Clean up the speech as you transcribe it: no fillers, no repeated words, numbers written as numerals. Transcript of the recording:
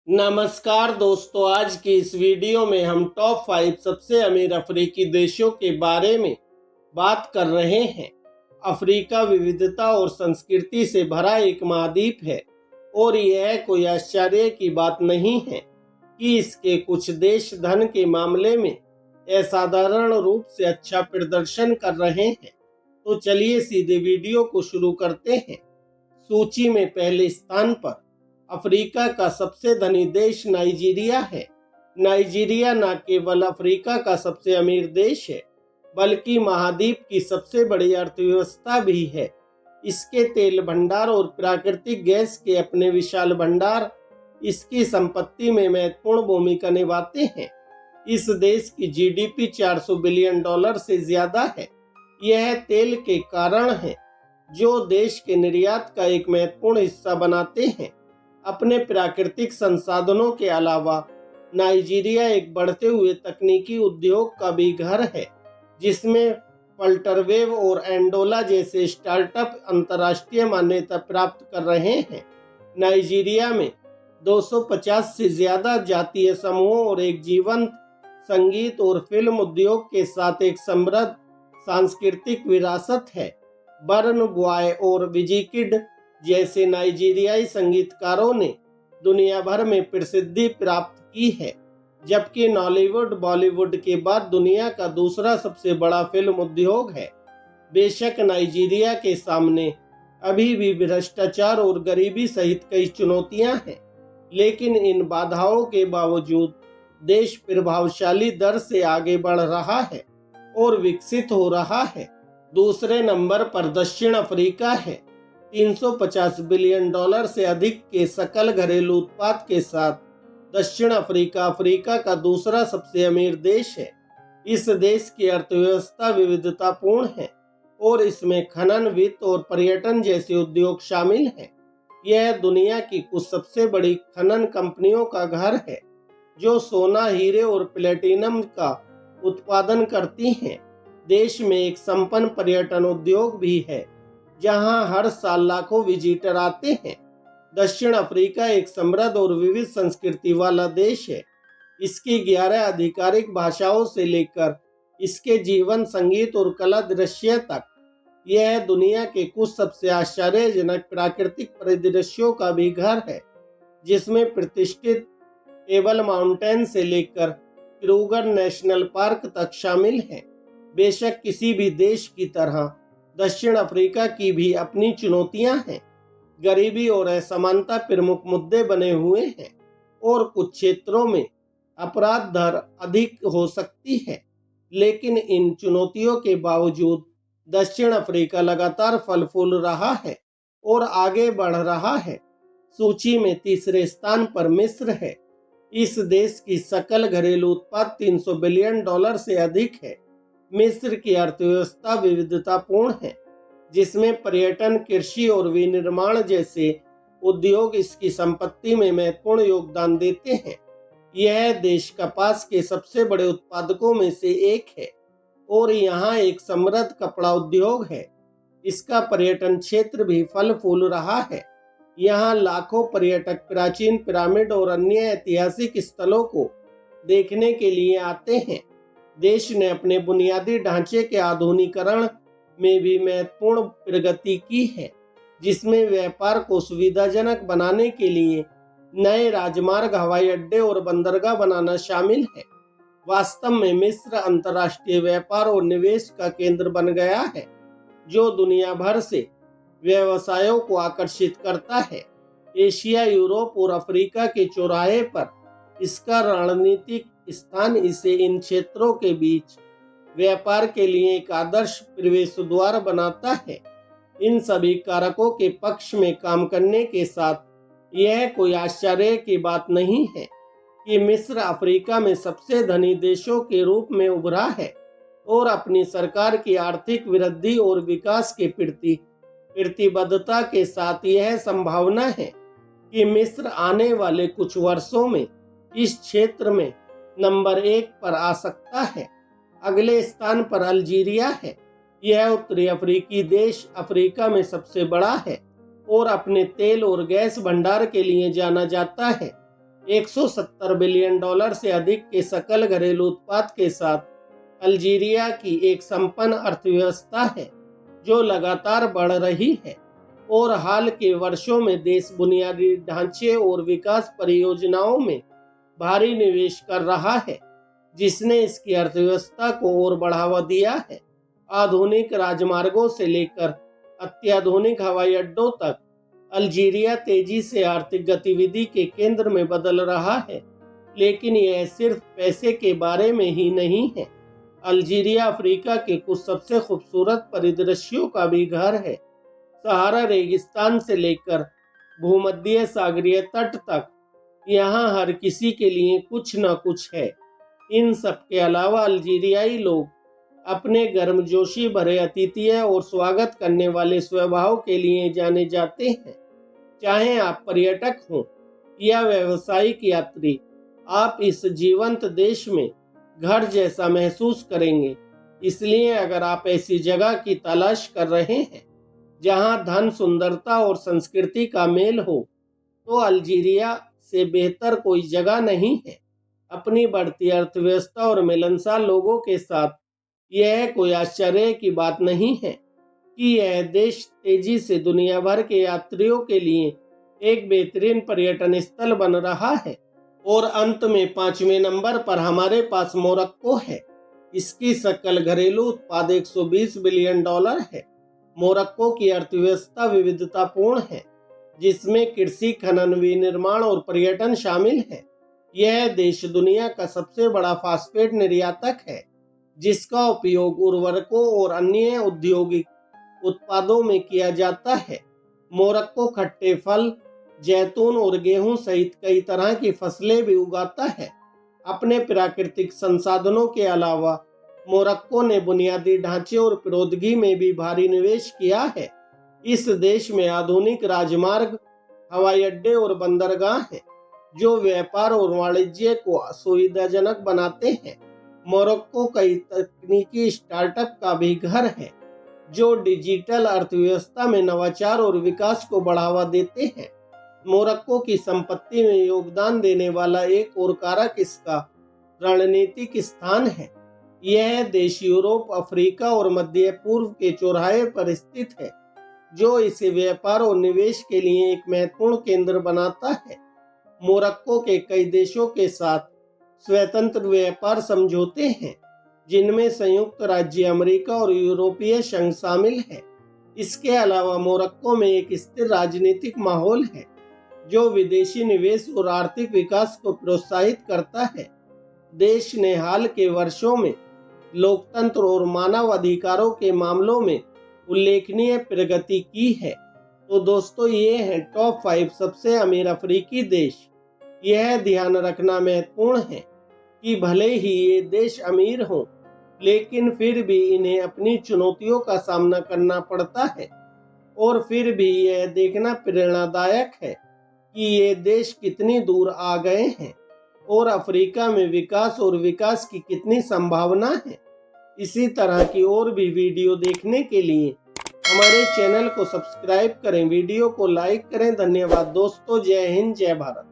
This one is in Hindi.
नमस्कार दोस्तों, आज की इस वीडियो में हम टॉप 5 सबसे अमीर अफ्रीकी देशों के बारे में बात कर रहे हैं। अफ्रीका विविधता और संस्कृति से भरा एक महाद्वीप है और यह कोई आश्चर्य की बात नहीं है कि इसके कुछ देश धन के मामले में असाधारण रूप से अच्छा प्रदर्शन कर रहे हैं। तो चलिए सीधे वीडियो को शुरू करते हैं। सूची में पहले स्थान पर अफ्रीका का सबसे धनी देश नाइजीरिया है। नाइजीरिया न केवल अफ्रीका का सबसे अमीर देश है, बल्कि महाद्वीप की सबसे बड़ी अर्थव्यवस्था भी है। इसके तेल भंडार और प्राकृतिक गैस के अपने विशाल भंडार इसकी संपत्ति में महत्वपूर्ण भूमिका निभाते हैं। इस देश की जीडीपी 400 बिलियन डॉलर से ज्यादा है। यह तेल के कारण है, जो देश के निर्यात का एक महत्वपूर्ण हिस्सा बनाते हैं। अपने प्राकृतिक संसाधनों के अलावा नाइजीरिया एक बढ़ते हुए तकनीकी उद्योग का भी घर है, जिसमें पल्टरवेव और एंडोला जैसे स्टार्टअप अंतर्राष्ट्रीय मान्यता प्राप्त कर रहे हैं। नाइजीरिया में 250 से ज्यादा जातीय समूहों और एक जीवंत संगीत और फिल्म उद्योग के साथ एक समृद्ध सांस्कृतिक विरासत है। बर्न बॉय और विजिकिड जैसे नाइजीरियाई संगीतकारों ने दुनिया भर में प्रसिद्धि प्राप्त की है, जबकि नॉलीवुड बॉलीवुड के बाद दुनिया का दूसरा सबसे बड़ा फिल्म उद्योग है। बेशक नाइजीरिया के सामने अभी भी भ्रष्टाचार और गरीबी सहित कई चुनौतियां हैं, लेकिन इन बाधाओं के बावजूद देश प्रभावशाली दर से आगे बढ़ रहा है और विकसित हो रहा है। दूसरे नंबर पर दक्षिण अफ्रीका है। 350 बिलियन डॉलर से अधिक के सकल घरेलू उत्पाद के साथ दक्षिण अफ्रीका अफ्रीका का दूसरा सबसे अमीर देश है। इस देश की अर्थव्यवस्था विविधतापूर्ण है और इसमें खनन, वित्त और पर्यटन जैसे उद्योग शामिल हैं। यह दुनिया की कुछ सबसे बड़ी खनन कंपनियों का घर है, जो सोना, हीरे और प्लेटिनम का उत्पादन करती हैं। देश में एक संपन्न पर्यटन उद्योग भी है, जहां हर साल लाखों विजिटर आते हैं। दक्षिण अफ्रीका एक समृद्ध और विविध संस्कृति वाला देश है। इसकी 11 आधिकारिक भाषाओं से लेकर इसके जीवन, संगीत और कला दृश्य तक, यह दुनिया के कुछ सबसे आश्चर्यजनक प्राकृतिक परिदृश्यों का भी घर है, जिसमें प्रतिष्ठित टेबल माउंटेन से लेकर क्रूगर नेशनल पार्क तक शामिल है। बेशक किसी भी देश की तरह दक्षिण अफ्रीका की भी अपनी चुनौतियां हैं। गरीबी और असमानता प्रमुख मुद्दे बने हुए हैं और कुछ क्षेत्रों में अपराध दर अधिक हो सकती है, लेकिन इन चुनौतियों के बावजूद दक्षिण अफ्रीका लगातार फल फूल रहा है और आगे बढ़ रहा है। सूची में तीसरे स्थान पर मिस्र है। इस देश की सकल घरेलू उत्पाद 300 बिलियन डॉलर से अधिक है। मिस्र की अर्थव्यवस्था विविधतापूर्ण है, जिसमें पर्यटन, कृषि और विनिर्माण जैसे उद्योग इसकी संपत्ति में महत्वपूर्ण योगदान देते हैं। यह देश कपास के सबसे बड़े उत्पादकों में से एक है और यहाँ एक समृद्ध कपड़ा उद्योग है। इसका पर्यटन क्षेत्र भी फल फूल रहा है। यहाँ लाखों पर्यटक प्राचीन पिरामिड और अन्य ऐतिहासिक स्थलों को देखने के लिए आते हैं। देश ने अपने बुनियादी ढांचे के आधुनिकीकरण में भी महत्वपूर्ण प्रगति की है, जिसमें व्यापार को सुविधाजनक बनाने के लिए नए राजमार्ग, हवाई अड्डे और बंदरगाह बनाना शामिल है। वास्तव में मिस्र अंतर्राष्ट्रीय व्यापार और निवेश का केंद्र बन गया है, जो दुनिया भर से व्यवसायों को आकर्षित करता है। एशिया, यूरोप और अफ्रीका के चौराहे पर इसका रणनीतिक स्थान इसे इन क्षेत्रों के बीच व्यापार के लिए एक आदर्श प्रवेश द्वार बनाता है। इन सभी कारकों के पक्ष में काम करने के साथ यह कोई आश्चर्य की बात नहीं है कि मिस्र अफ्रीका में सबसे धनी देशों के रूप में उभरा है और अपनी सरकार की आर्थिक वृद्धि और विकास के प्रति प्रतिबद्धता के साथ यह संभावना है कि मिस्र आने वाले कुछ वर्षों में इस क्षेत्र में नंबर 1 पर आ सकता है। अगले स्थान पर अल्जीरिया है। यह उत्तरी अफ्रीकी देश अफ्रीका में सबसे बड़ा है और अपने तेल और गैस भंडार के लिए जाना जाता है। $170 बिलियन से अधिक के सकल घरेलू उत्पाद के साथ अल्जीरिया की एक संपन्न अर्थव्यवस्था है जो लगातार बढ़ रही है और हाल के वर्षों में देश बुनियादी ढांचे और विकास परियोजनाओं में भारी निवेश कर रहा है, जिसने इसकी अर्थव्यवस्था को और बढ़ावा दिया है। आधुनिक राजमार्गों से लेकर अत्याधुनिक हवाई अड्डों तक अल्जीरिया तेजी से आर्थिक गतिविधि के केंद्र में बदल रहा है। लेकिन यह सिर्फ पैसे के बारे में ही नहीं है। अल्जीरिया अफ्रीका के कुछ सबसे खूबसूरत परिदृश्यों का भी घर है। सहारा रेगिस्तान से लेकर भूमध्य सागरीय तट तक यहाँ हर किसी के लिए कुछ न कुछ है। इन सब के अलावा अल्जीरियाई लोग अपने गर्मजोशी भरे आतिथ्य और स्वागत करने वाले स्वभाव के लिए जाने जाते हैं। चाहे आप पर्यटक हों या व्यावसायिक यात्री, आप इस जीवंत देश में घर जैसा महसूस करेंगे। इसलिए अगर आप ऐसी जगह की तलाश कर रहे हैं जहां धन, सुंदरता और संस्कृति का मेल हो, तो अल्जीरिया से बेहतर कोई जगह नहीं है। अपनी बढ़ती अर्थव्यवस्था और मिलनसार लोगों के साथ यह कोई आश्चर्य की बात नहीं है कि यह देश तेजी से दुनिया भर के यात्रियों के लिए एक बेहतरीन पर्यटन स्थल बन रहा है। और अंत में 5वें नंबर पर हमारे पास मोरक्को है। इसकी सकल घरेलू उत्पाद $120 बिलियन है। मोरक्को की अर्थव्यवस्था विविधतापूर्ण है, जिसमें कृषि, खनन, विनिर्माण और पर्यटन शामिल है। यह देश दुनिया का सबसे बड़ा फास्फेट निर्यातक है, जिसका उपयोग उर्वरकों और अन्य औद्योगिक उत्पादों में किया जाता है। मोरक्को खट्टे फल, जैतून और गेहूं सहित कई तरह की फसलें भी उगाता है। अपने प्राकृतिक संसाधनों के अलावा मोरक्को ने बुनियादी ढांचे और प्रौद्योगिकी में भी भारी निवेश किया है। इस देश में आधुनिक राजमार्ग, हवाई अड्डे और बंदरगाह हैं, जो व्यापार और वाणिज्य को सुविधाजनक बनाते हैं। मोरक्को कई तकनीकी स्टार्टअप का भी घर है, जो डिजिटल अर्थव्यवस्था में नवाचार और विकास को बढ़ावा देते हैं। मोरक्को की संपत्ति में योगदान देने वाला एक और कारक इसका रणनीतिक स्थान है। यह देश यूरोप, अफ्रीका और मध्य पूर्व के चौराहे पर स्थित है, जो इसे व्यापार और निवेश के लिए एक महत्वपूर्ण केंद्र बनाता है। मोरक्को के कई देशों के साथ स्वतंत्र व्यापार समझौते हैं, जिनमें संयुक्त राज्य अमेरिका और यूरोपीय संघ शामिल है। इसके अलावा मोरक्को में एक स्थिर राजनीतिक माहौल है, जो विदेशी निवेश और आर्थिक विकास को प्रोत्साहित करता है। देश ने हाल के वर्षों में लोकतंत्र और मानव अधिकारों के मामलों में उल्लेखनीय प्रगति की है। तो दोस्तों, ये हैं टॉप 5 सबसे अमीर अफ्रीकी देश। यह ध्यान रखना महत्वपूर्ण है कि भले ही ये देश अमीर हों, लेकिन फिर भी इन्हें अपनी चुनौतियों का सामना करना पड़ता है। और फिर भी यह देखना प्रेरणादायक है कि ये देश कितनी दूर आ गए हैं और अफ्रीका में विकास की कितनी संभावना है। इसी तरह की और भी वीडियो देखने के लिए हमारे चैनल को सब्सक्राइब करें, वीडियो को लाइक करें। धन्यवाद दोस्तों। जय हिंद, जय भारत।